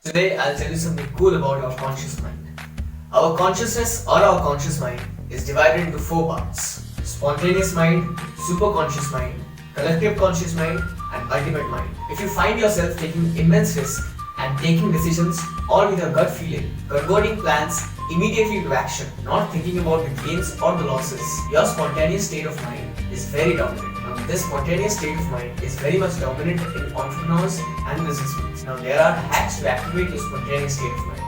Today I'll tell you something cool about our conscious mind. Our consciousness or our conscious mind is divided into four parts: spontaneous mind, superconscious mind, collective conscious mind, and ultimate mind. If you find yourself taking immense risk and taking decisions all with your gut feeling, converting plans immediately to action, not thinking about the gains or the losses, your spontaneous state of mind is very dominant. Now, this spontaneous state of mind is very much dominant in entrepreneurs and businessmen. Now, there are hacks to activate your spontaneous state of mind.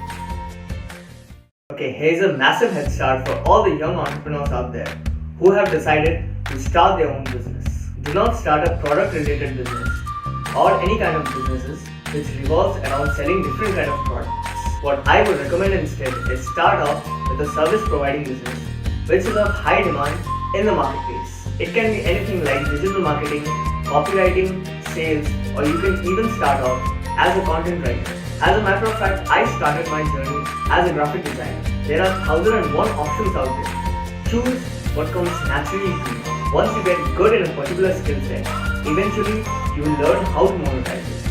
Okay, here's a massive head start for all the young entrepreneurs out there who have decided to start their own business. Do not start a product related business or any kind of businesses which revolves around selling different kind of products. What I would recommend instead is start off with a service providing business which is of high demand in the marketplace. It can be anything like digital marketing, copywriting, sales, or you can even start off as a content writer. As a matter of fact, I started my journey as a graphic designer. There are 1001 options out there. Choose what comes naturally to you. Once you get good in a particular skill set, eventually you will learn how to monetize it.